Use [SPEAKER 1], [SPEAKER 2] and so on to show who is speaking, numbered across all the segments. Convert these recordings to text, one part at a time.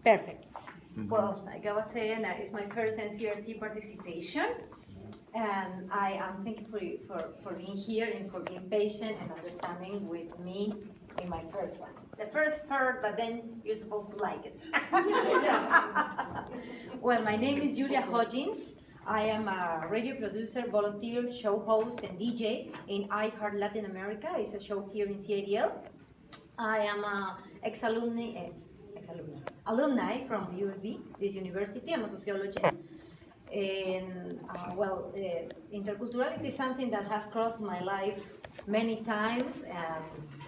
[SPEAKER 1] Perfect. Well, like I was saying, it's my first NCRC participation, and I am thankful for being here and for being patient and understanding with me in my first one. The first hurt, but then you're supposed to like it. Well, my name is Julia Hodgins. I am a radio producer, volunteer, show host, and DJ in iHeart Latin America. It's a show here in CADL. I am an alumni from USB, this university. I'm a sociologist. And interculturality is something that has crossed my life many times.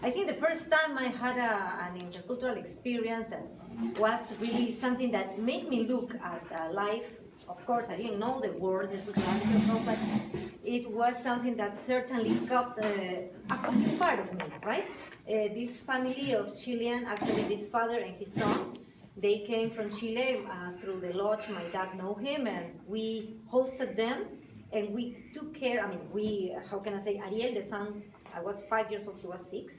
[SPEAKER 1] I think the first time I had an intercultural experience that was really something that made me look at life. Of course, I didn't know the word interculturality, but it was something that certainly got a part of me, right? This family of Chilean, actually this father and his son, they came from Chile through the lodge. My dad know him, and we hosted them, and we took care. How can I say, Ariel, the son, I was 5 years old, he was 6.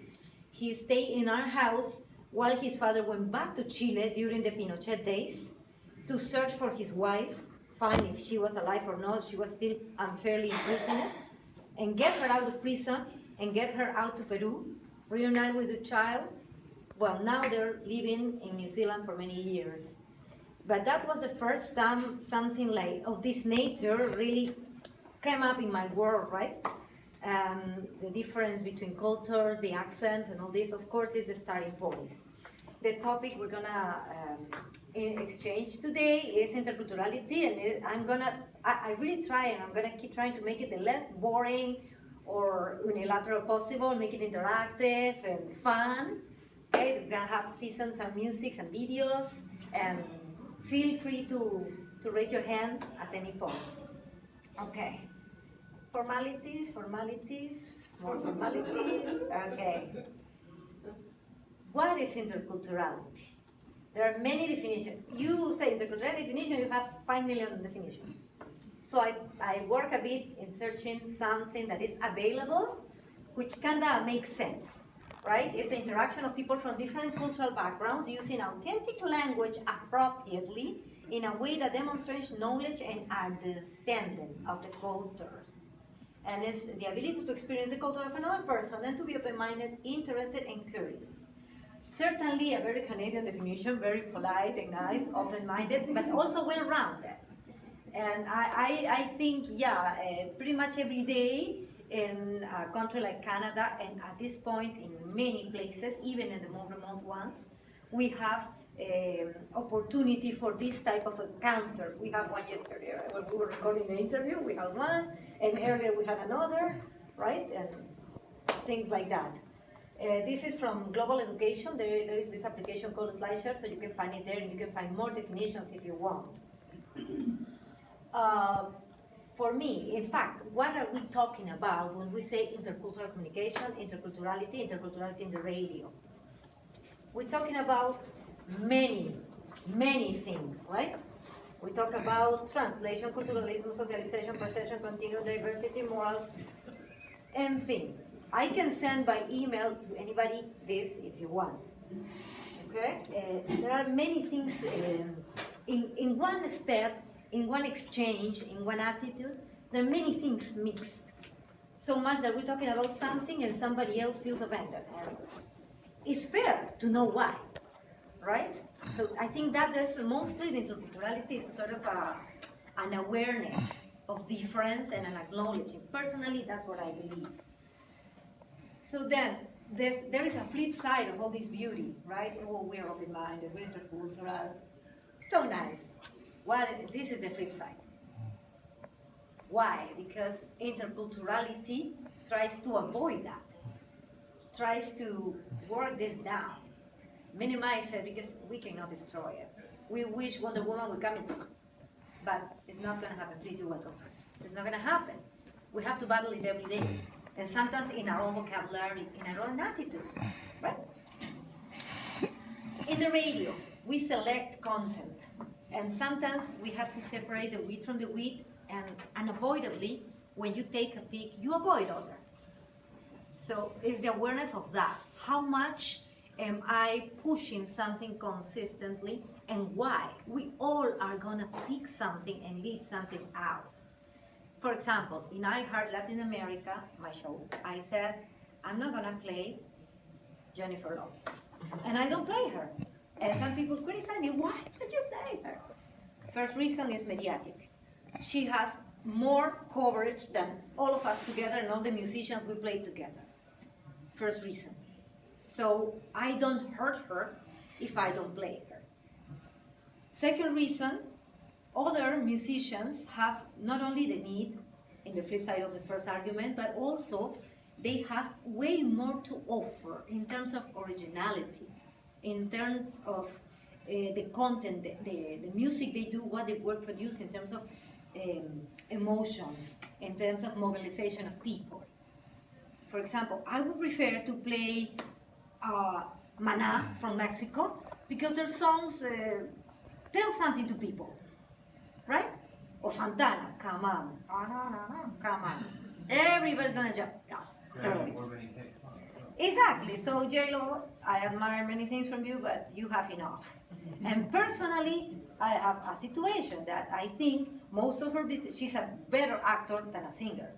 [SPEAKER 1] He stayed in our house while his father went back to Chile during the Pinochet days to search for his wife, find if she was alive or not. She was still unfairly imprisoned, and get her out of prison and get her out to Peru, reunite with the child. Well, now they're living in New Zealand for many years. But that was the first time something like of this nature really came up in my world, right? The difference between cultures, the accents, and all this, of course, is the starting point. The topic we're gonna exchange today is interculturality, and I really try, and I'm gonna keep trying to make it the less boring or unilateral possible, make it interactive and fun. Okay, we're gonna have seasons and music and videos, and feel free to raise your hand at any point. Okay. Formalities, more formalities. Okay. What is interculturality? There are many definitions. You say intercultural definition, you have 5 million definitions. So I work a bit in searching something that is available, which kinda makes sense. Right? It's the interaction of people from different cultural backgrounds using authentic language appropriately in a way that demonstrates knowledge and understanding of the cultures. And it's the ability to experience the culture of another person and to be open-minded, interested, and curious. Certainly a very Canadian definition, very polite and nice, open-minded, but also well-rounded. And I think, pretty much every day, in a country like Canada, and at this point in many places, even in the more remote ones, we have opportunity for this type of encounters. We had one yesterday, right? When we were recording the interview, we had one, and earlier we had another, right? And things like that. This is from Global Education. There is this application called SlideShare, so you can find it there, and you can find more definitions if you want. For me, in fact, what are we talking about when we say intercultural communication, interculturality in the radio? We're talking about many things, right? We talk about translation, culturalism, socialization, perception, continuum, diversity, morals, anything. I can send by email to anybody this if you want. Okay? There are many things in one step. In one exchange, in one attitude, there are many things mixed. So much that we're talking about something and somebody else feels offended. And it's fair to know why, right? So I think that is mostly the interculturality is sort of an awareness of difference and an acknowledging. Personally, that's what I believe. So then, there is a flip side of all this beauty, right? Oh, we're open-minded, we're intercultural. So nice. Well, this is the flip side. Why? Because interculturality tries to avoid that, tries to work this down, minimize it, because we cannot destroy it. We wish Wonder Woman would come in, but it's not going to happen. Please, you're welcome. It's not going to happen. We have to battle it every day, and sometimes in our own vocabulary, in our own attitudes, right? In the radio, we select content. And sometimes we have to separate the wheat from the wheat, and unavoidably, when you take a peek, you avoid other. So it's the awareness of that. How much Am I pushing something consistently, and why? We all are gonna pick something and leave something out. For example, in I Heart Latin America, my show, I said, I'm not gonna play Jennifer Lopez. And I don't play her. And some people criticize me, why don't you play her? First reason is mediatic. She has more coverage than all of us together and all the musicians we play together. First reason. So I don't hurt her if I don't play her. Second reason, other musicians have not only the need, in the flip side of the first argument, but also they have way more to offer in terms of originality, in terms of the content, the music they do, what they work produce in terms of emotions, in terms of mobilization of people. For example, I would prefer to play Maná from Mexico because their songs tell something to people, right? Or Santana, come on, come on. Everybody's gonna jump. Yeah, totally. Exactly. So J-Lo, I admire many things from you, but you have enough. And personally, I have a situation that I think most of her business, she's a better actor than a singer.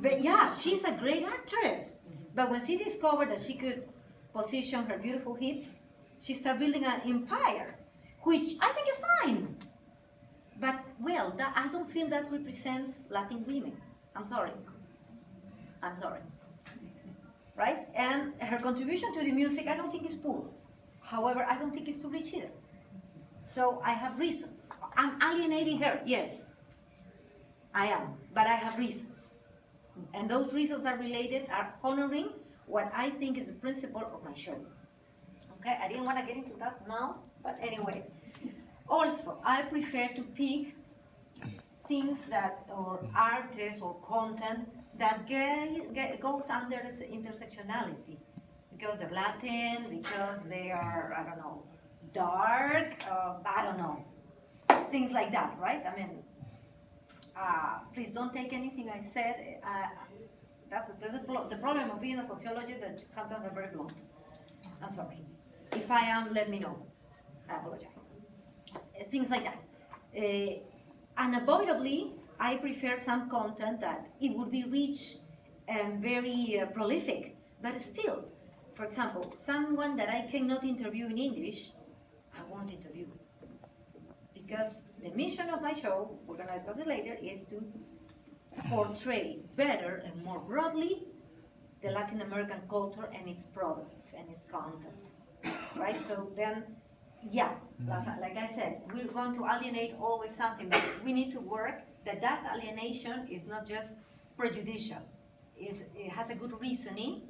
[SPEAKER 1] But yeah, she's a great actress. But when she discovered that she could position her beautiful hips, she started building an empire, which I think is fine. But, well, I don't feel that represents Latin women. I'm sorry. I'm sorry. Right? And her contribution to the music, I don't think is poor. However, I don't think it's too rich either. So I have reasons. I'm alienating her, yes. I am, but I have reasons. And those reasons are related, are honoring what I think is the principle of my show. Okay, I didn't want to get into that now, but anyway. Also, I prefer to pick things that, or artists or content that goes under intersectionality. Because they're Latin, because they are, I don't know, dark, I don't know. Things like that, right? I mean, please don't take anything I said. The problem of being a sociologist that sometimes I'm very blunt. I'm sorry. If I am, let me know. I apologize. Things like that. Unavoidably, I prefer some content that it would be rich and very prolific, but still, for example, someone that I cannot interview in English, I won't interview. Because the mission of my show, we're going to discuss it later, is to portray better and more broadly the Latin American culture and its products and its content, right? So then, yeah, like I said, we're going to alienate always something, but we need to work that alienation is not just prejudicial, it has a good reasoning.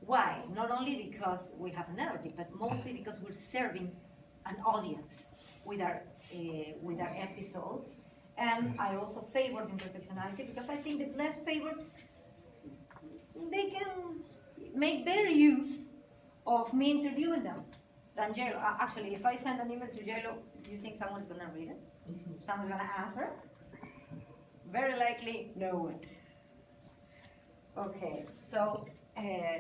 [SPEAKER 1] Why? Not only because we have a narrative, but mostly because we're serving an audience with our episodes. And I also favor intersectionality because I think the less favored, they can make better use of me interviewing them than J-Lo. Actually, if I send an email to J-Lo, do you think someone's gonna read it? Someone's gonna answer? Very likely, no one. Okay, so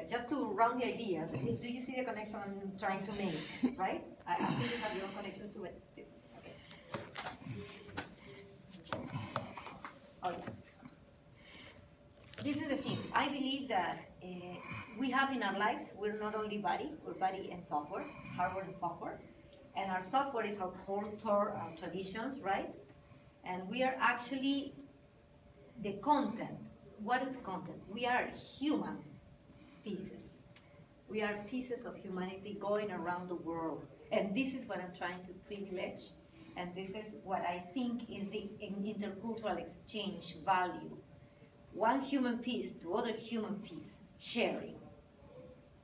[SPEAKER 1] just to round the ideas, do you see the connection I'm trying to make, right? I think you have your own connections to it. Okay. Oh, yeah. This is the thing. I believe that we have in our lives, we're not only body, we're body and software, hardware and software. And our software is our culture, our traditions, right? And we are actually the content. What is content? We are human pieces. We are pieces of humanity going around the world. And this is what I'm trying to privilege. And this is what I think is the intercultural exchange value. One human piece to other human piece, sharing.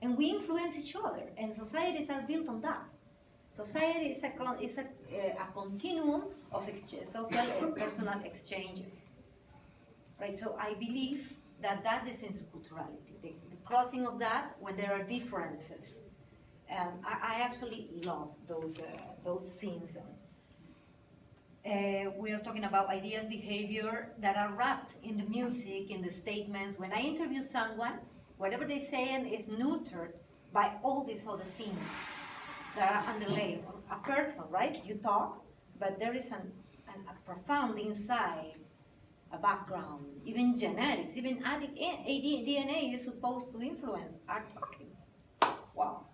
[SPEAKER 1] And we influence each other, and societies are built on that. Society is a continuum of social and personal exchanges. Right, so I believe that is interculturality, the crossing of that when there are differences. And I actually love those scenes. We are talking about ideas, behavior that are wrapped in the music, in the statements. When I interview someone, whatever they say is nurtured by all these other things that are underlaid. A person, right? You talk, but there is a profound inside, a background, even genetics, even DNA is supposed to influence our talkings. Wow.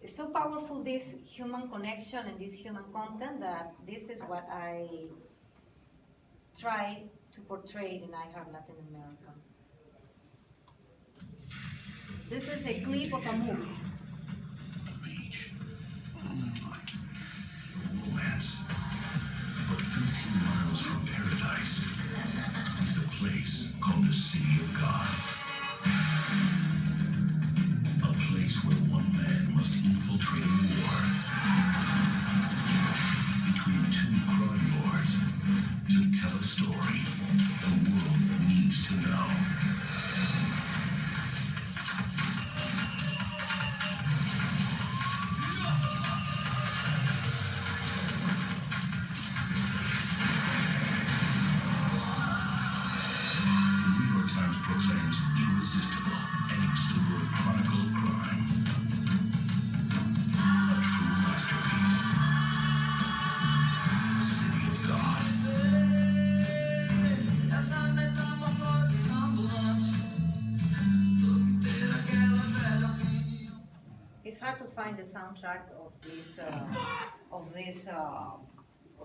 [SPEAKER 1] It's so powerful, this human connection and this human content, that this is what I try to portray in I Heart Latin America. This is a clip of a movie.
[SPEAKER 2] Beach. Romance. But 15 miles from paradise is a place called the City of God. A place where one man must infiltrate a war between two crime lords to tell a story the world needs to know. Proclaims irresistible and exuberant chronicle of crime. A true masterpiece. City of God.
[SPEAKER 1] It's hard to find the soundtrack of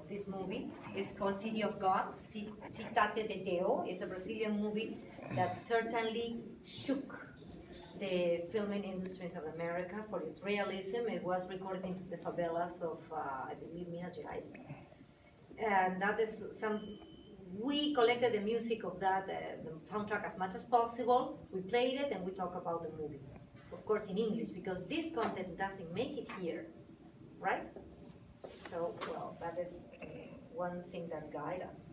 [SPEAKER 1] this movie. It's called City of God. Citate de Deo. It's a Brazilian movie that certainly shook the filming industries of America for its realism. It was recorded in the favelas of, I believe, Minas Gerais. And that is we collected the music of that, the soundtrack as much as possible. We played it and we talk about the movie. Of course in English, because this content doesn't make it here, right? So, well, that is one thing that guides us.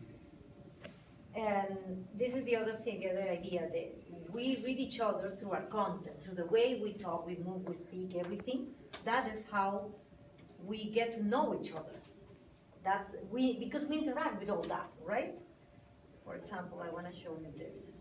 [SPEAKER 1] And this is the other thing, the other idea, that we read each other through our content, through the way we talk, we move, we speak, everything. That is how we get to know each other. Because we interact with all that, right? For example, I want to show you this.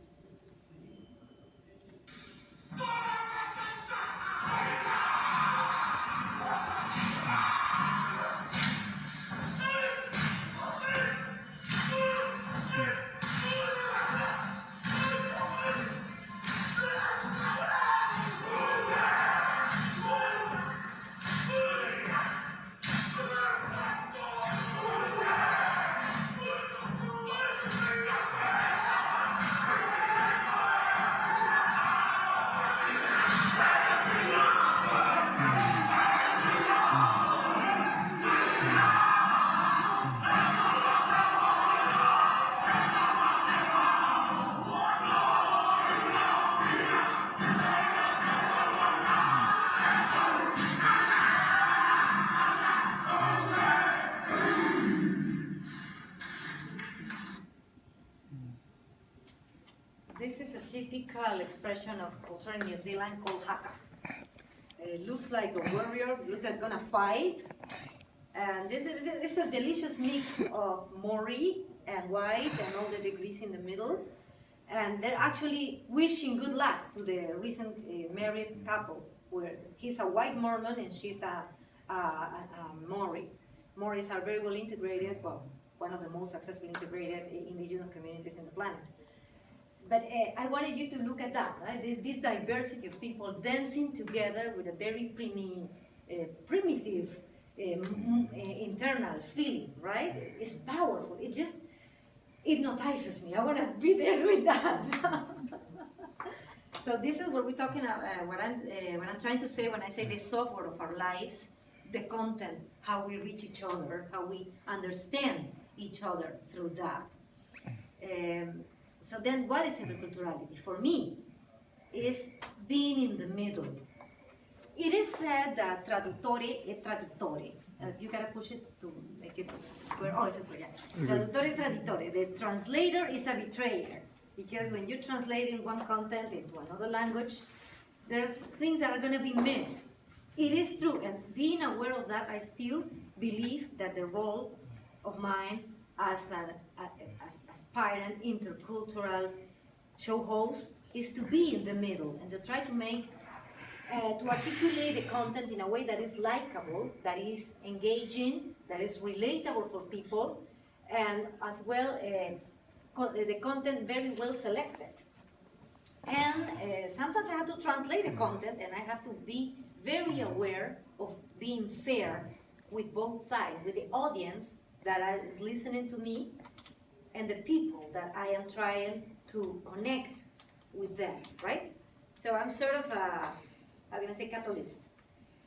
[SPEAKER 1] This is a typical expression of culture in New Zealand called haka. It looks like a warrior, looks like gonna fight. And this is a delicious mix of Maori and white and all the degrees in the middle. And they're actually wishing good luck to the recent married couple, where he's a white Mormon and she's a Maori. Maoris are very well integrated, well, one of the most successfully integrated indigenous communities in the planet. But I wanted you to look at that, right? This diversity of people dancing together with a very primitive internal feeling, right? It's powerful. It just hypnotizes me. I want to be there doing that. So this is what we're talking about, what I'm trying to say when I say the software of our lives, the content, how we reach each other, how we understand each other through that. So then what is interculturality? For me, is being in the middle. It is said that traduttore e traditore. You gotta push it to make it square. Oh, it's a square, yeah. Traduttore e traditore. The translator is a betrayer. Because when you're translating one content into another language, there's things that are gonna be missed. It is true, and being aware of that, I still believe that the role of mine as an aspirant intercultural show host is to be in the middle and to try to make to articulate the content in a way that is likable, that is engaging, that is relatable for people, and as well the content very well selected. And sometimes I have to translate the content, and I have to be very aware of being fair with both sides, with the audience that is listening to me and the people that I am trying to connect with them, right? So I'm sort of a, how can I say, catalyst.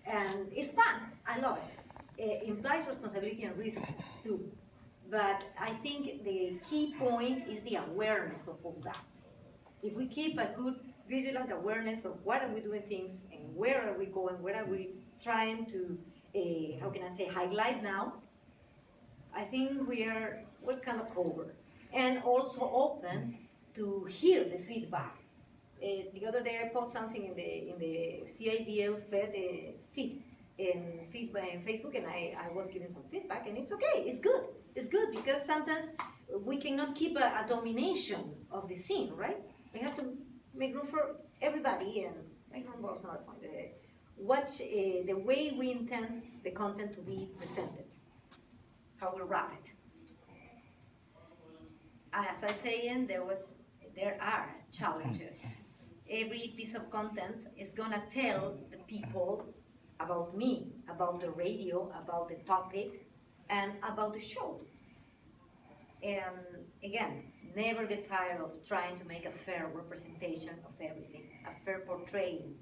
[SPEAKER 1] And it's fun, I love it. It implies responsibility and risks too. But I think the key point is the awareness of all that. If we keep a good vigilant awareness of what are we doing things and where are we going, what are we trying to, how can I say, highlight now, I think we're kind of over. And also open to hear the feedback. The other day I posted something in the CIBL feed in Facebook, and I was giving some feedback, and it's okay, it's good. It's good because sometimes we cannot keep a domination of the scene, right? We have to make room for everybody, and make room for not point. Watch the way we intend the content to be presented, how we wrap it. As I say, there are challenges. Every piece of content is gonna tell the people about me, about the radio, about the topic, and about the show. And again, never get tired of trying to make a fair representation of everything, a fair portrayal.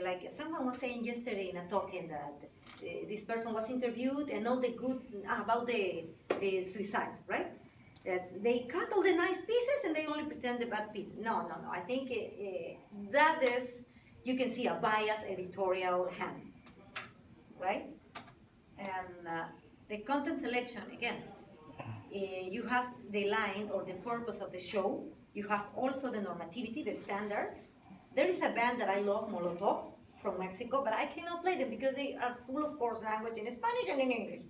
[SPEAKER 1] Like someone was saying yesterday in a talking that this person was interviewed and all the good about the suicide, right? That they cut all the nice pieces and they only pretend the bad pieces. No. I think that is, you can see a biased editorial hand, right? And the content selection, again, you have the line or the purpose of the show. You have also the normativity, the standards. There is a band that I love, Molotov, from Mexico, but I cannot play them because they are full of coarse language in Spanish and in English.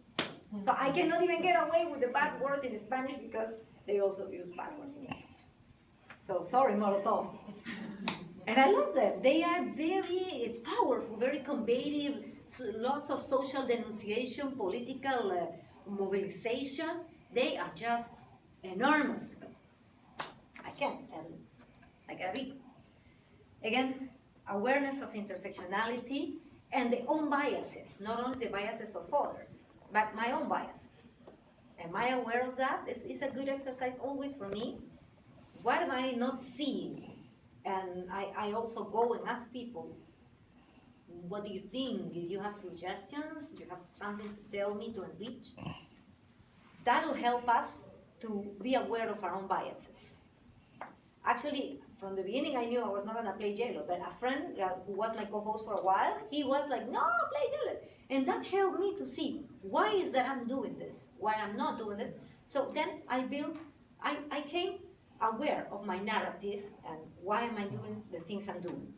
[SPEAKER 1] So I cannot even get away with the bad words in Spanish because they also use bad words in English. So sorry, Molotov. And I love them. They are very powerful, very combative, lots of social denunciation, political mobilization. They are just enormous. I can't, and I gotta be. Again, awareness of intersectionality and the own biases, not only the biases of others, but my own biases. Am I aware of that? It's a good exercise always for me. What am I not seeing? And I also go and ask people, what do you think? Do you have suggestions? Do you have something to tell me to enrich? That will help us to be aware of our own biases. Actually, from the beginning, I knew I was not going to play J-Lo, but a friend who was my co-host for a while, he was like, no, play J-Lo. And that helped me to see, why is that I'm doing this? Why I'm not doing this? So then I came aware of my narrative and why am I doing the things I'm doing.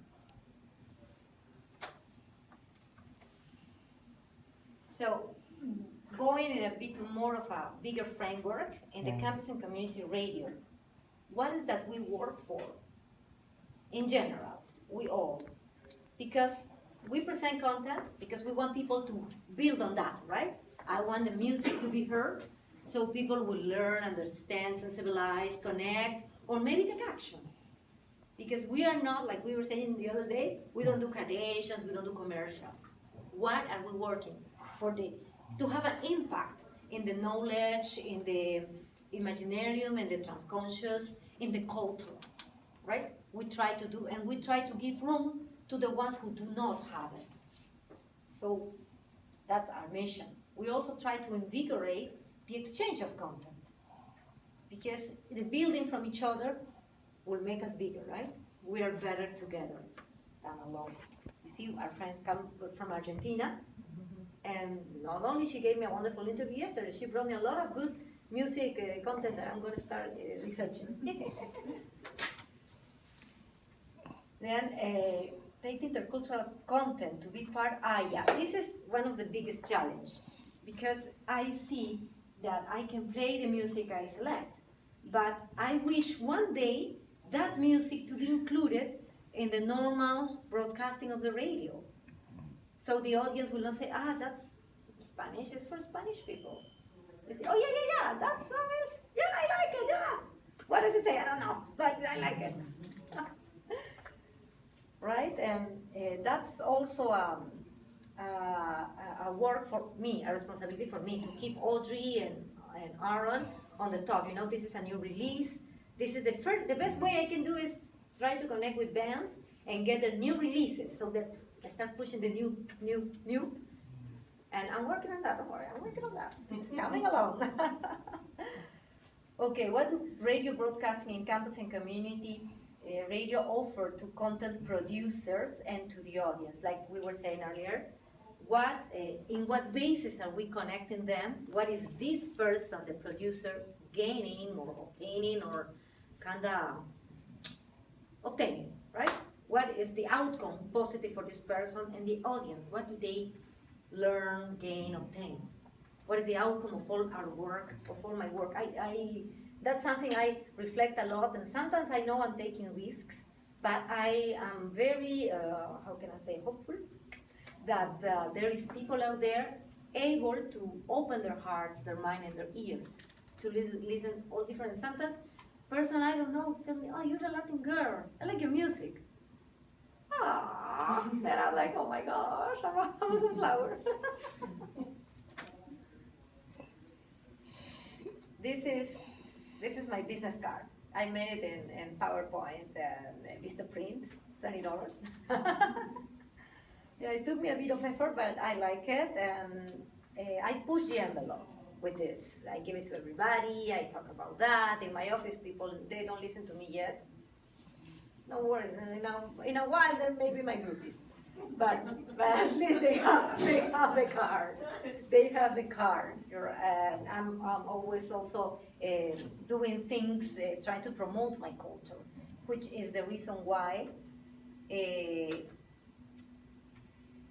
[SPEAKER 1] So going in a bit more of a bigger framework in the campus and community radio, what is that we work for? In general, we all. Because we present content because we want people to build on that, right? I want the music to be heard so people will learn, understand, sensibilize, connect, or maybe take action. Because we are not, like we were saying the other day, we don't do creations, we don't do commercial. What are we working for? To have an impact in the knowledge, in the imaginarium, in the transconscious, in the culture, right? We try to do, and we try to give room to the ones who do not have it. So that's our mission. We also try to invigorate the exchange of content because the building from each other will make us bigger, right? We are better together than alone. You see, our friend come from Argentina, and not only she gave me a wonderful interview yesterday, she brought me a lot of good music content that I'm going to start researching. Then take intercultural content to be part. Yeah, this is one of the biggest challenges because I see that I can play the music I select, but I wish one day that music to be included in the normal broadcasting of the radio. So the audience will not say, that's Spanish, it's for Spanish people. They say, oh yeah, that song is, yeah, I like it, yeah. What does it say? I don't know, but I like it. Right, and that's also a work for me, a responsibility for me to keep Audrey and Aaron on the top. You know, this is a new release. This is the best way I can do is try to connect with bands and get their new releases so that I start pushing the new. And I'm working on that, don't worry, I'm working on that. It's coming along. Okay, what do radio broadcasting in campus and community radio offer to content producers and to the audience? Like we were saying earlier, in what basis are we connecting them? What is this person, the producer, gaining or obtaining or kinda obtaining, right? What is the outcome positive for this person and the audience? What do they learn, gain, obtain? What is the outcome of all our work, of all my work? That's something I reflect a lot, and sometimes I know I'm taking risks, but I am very, how can I say, hopeful that there is people out there able to open their hearts, their mind, and their ears to listen all different. Sometimes, person I don't know tell me, oh, you're a Latin girl, I like your music. And I'm like, oh my gosh, I'm a sunflower. This is my business card. I made it in PowerPoint and Vistaprint, $20. Yeah, it took me a bit of effort, but I like it, and I push the envelope with this. I give it to everybody, I talk about that. In my office, people, they don't listen to me yet. No worries, in a while there may be my groupies. But at least they have the card. They have the card. And I'm always also doing things, trying to promote my culture, which is the reason why.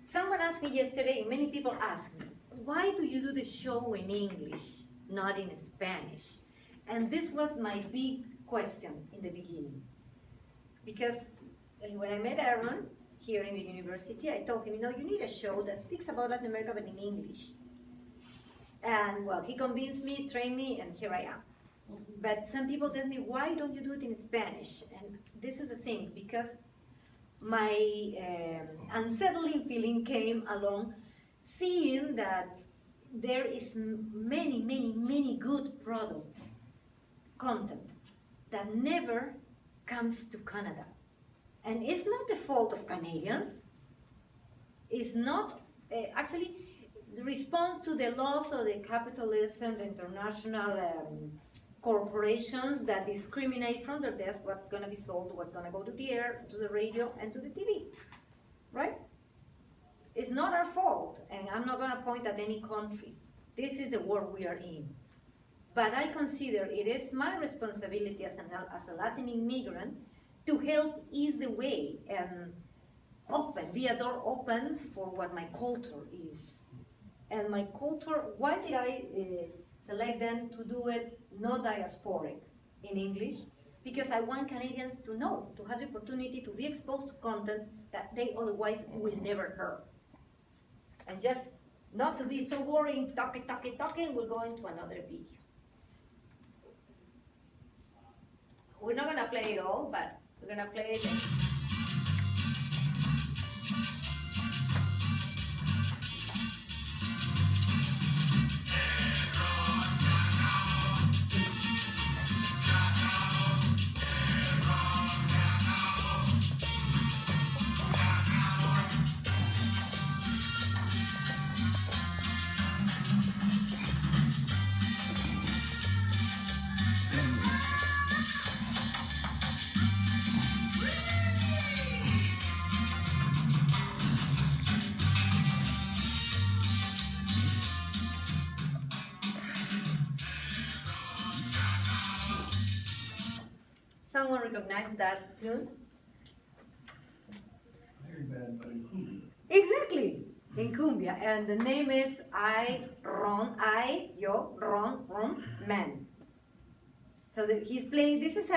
[SPEAKER 1] Someone asked me yesterday, many people ask me, why do you do the show in English, not in Spanish? And this was my big question in the beginning. Because when I met Aaron here in the university, I told him, you need a show that speaks about Latin America but in English. And well, he convinced me, trained me, and here I am. But some people tell me, why don't you do it in Spanish? And this is the thing, because my unsettling feeling came along seeing that there is many good products, content, that never comes to Canada. And it's not the fault of Canadians. It's not, actually, the response to the laws of the capitalism, the international corporations that discriminate from their desk what's going to be sold, what's going to go to the air, to the radio, and to the TV, right? It's not our fault, and I'm not going to point at any country. This is the world we are in. But I consider it is my responsibility as a Latin immigrant to help ease the way and be a door open for what my culture is. And my culture, why did I select then to do it not diasporic in English? Because I want Canadians to know, to have the opportunity to be exposed to content that they otherwise will never hear. And just not to be so boring, talking, we'll go into another video. We're not gonna play it all, but we're gonna play it. Someone recognize that tune?
[SPEAKER 3] Very bad, but in cumbia.
[SPEAKER 1] Exactly, in cumbia, and the name is Yo, Ron, Man. So he's playing. This is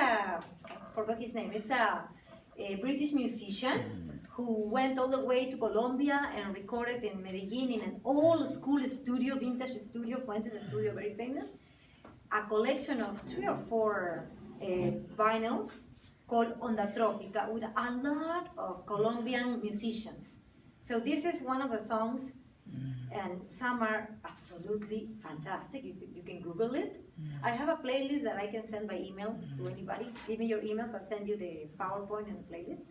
[SPEAKER 1] forgot his name. It's a British musician who went all the way to Colombia and recorded in Medellin in an old school studio, vintage studio, Fuentes studio, very famous, a collection of 3 or 4 vinyls called Onda Trópica with a lot of Colombian musicians. So this is one of the songs, and some are absolutely fantastic. You can Google it. I have a playlist that I can send by email to anybody. Give me your emails, I'll send you the PowerPoint and the playlist.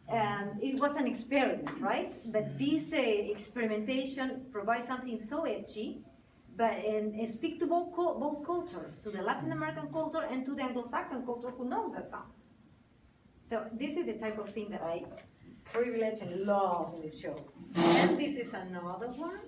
[SPEAKER 1] And it was an experiment, right? But this experimentation provides something so edgy, and speak to both cultures, to the Latin American culture and to the Anglo-Saxon culture who knows that song. So this is the type of thing that I privilege and love in the show. And this is another one.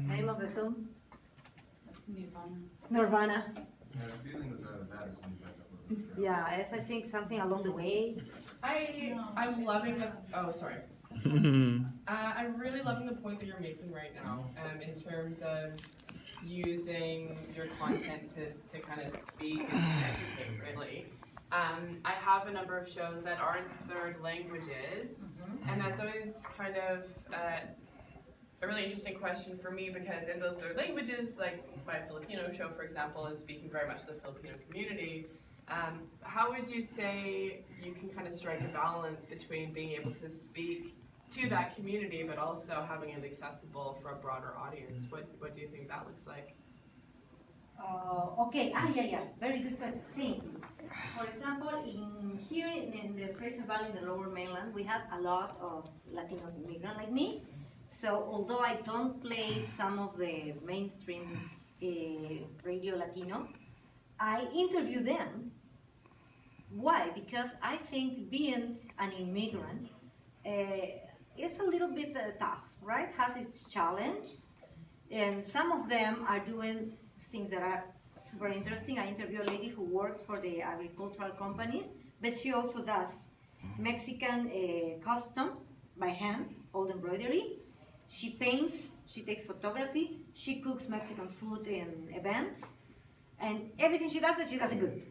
[SPEAKER 1] Name of the tune? Nirvana.
[SPEAKER 3] Yeah, the feeling was out of that as an effect.
[SPEAKER 1] Yeah, it's, I think, something along the way.
[SPEAKER 4] I'm loving the, oh, sorry. I'm really loving the point that you're making right now, in terms of using your content to kind of speak and educate, really. I have a number of shows that are in third languages, and that's always kind of a really interesting question for me, because in those third languages, like my Filipino show, for example, is speaking very much to the Filipino community. How would you say you can kind of strike a balance between being able to speak to that community, but also having it accessible for a broader audience? What do you think that looks like?
[SPEAKER 1] Okay, yeah, very good question. Thank you. For example, here in the Fraser Valley, in the Lower Mainland, we have a lot of Latinos immigrants like me. So although I don't play some of the mainstream radio Latino, I interview them. Why? Because I think being an immigrant is a little bit tough, right? Has its challenges, and some of them are doing things that are super interesting. I interview a lady who works for the agricultural companies, but she also does Mexican custom by hand, old embroidery. She paints, she takes photography, she cooks Mexican food in events, and everything she does it good.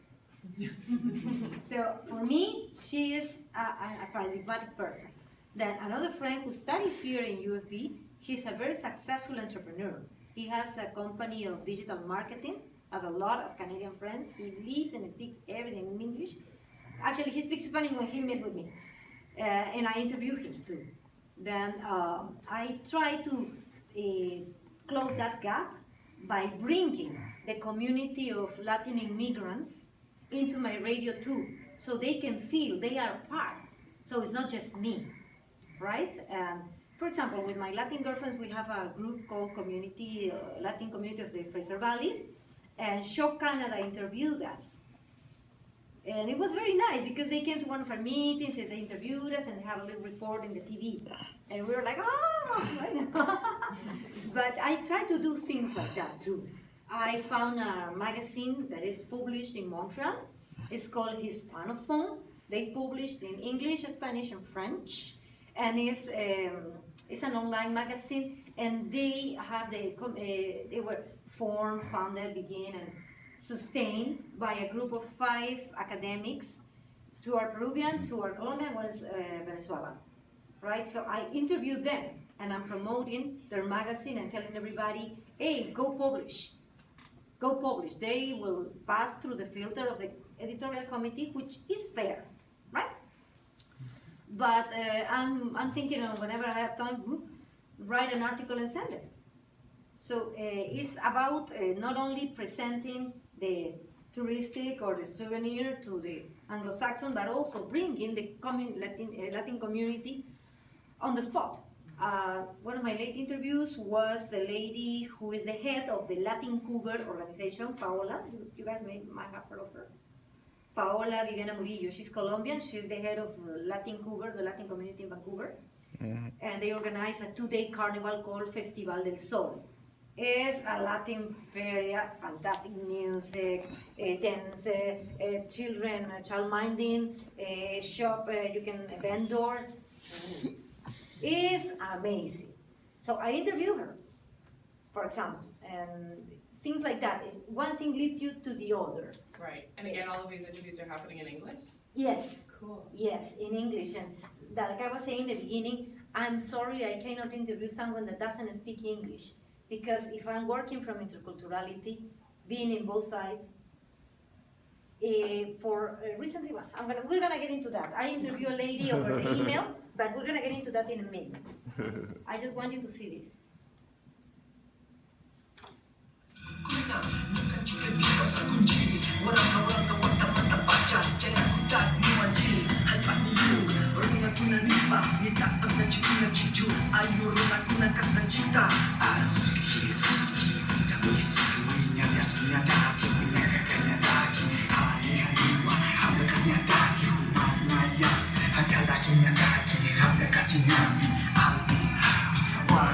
[SPEAKER 1] So for me, she is a paradigmatic person. Then another friend who studied here in UFB, he's a very successful entrepreneur. He has a company of digital marketing, has a lot of Canadian friends. He lives and speaks everything in English. Actually, he speaks Spanish when he meets with me. And I interview him too. Then I try to close that gap by bringing the community of Latin immigrants into my radio too, so they can feel they are part. So it's not just me, right? For example, with my Latin girlfriends, we have a group called Latin Community of the Fraser Valley, and Show Canada interviewed us. And it was very nice because they came to one of our meetings and they interviewed us and they have a little report in the TV. And we were like, right? But I try to do things like that too. I found a magazine that is published in Montreal. It's called Hispanophone. They published in English, Spanish, and French. And it's an online magazine. And they have they were formed, founded, began, and sustained by a group of 5 academics two are Peruvian, two are Colombian, one is Venezuelan, right? So I interviewed them, and I'm promoting their magazine and telling everybody, hey, go publish. Go publish. They will pass through the filter of the editorial committee, which is fair, right? But I'm thinking of whenever I have time, write an article and send it. So it's about not only presenting the touristic or the souvenir to the Anglo-Saxon, but also bringing the Latin community on the spot. One of my late interviews was the lady who is the head of the Latin Cougar organization, Paola. You guys might have heard of her. Paola Viviana Murillo. She's Colombian. She's the head of Latin Cougar, the Latin community in Vancouver. And they organize a 2-day carnival called Festival del Sol. It's a Latin feria, fantastic music, dance, children, child minding, shop, you can vendors. It's amazing. So I interview her, for example, and things like that. One thing leads you to the other.
[SPEAKER 4] Right. And again, all of these interviews are happening in English?
[SPEAKER 1] Yes.
[SPEAKER 4] Cool.
[SPEAKER 1] Yes, in English. And like I was saying in the beginning, I'm sorry I cannot interview someone that doesn't speak English. Because if I'm working from Interculturality, being in both sides, recently, we're gonna get into that. I interview a lady over the email, but we're gonna get into that in a minute. I just want you to see this.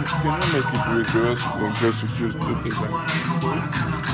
[SPEAKER 5] Can I make it reverse in case of just looking back?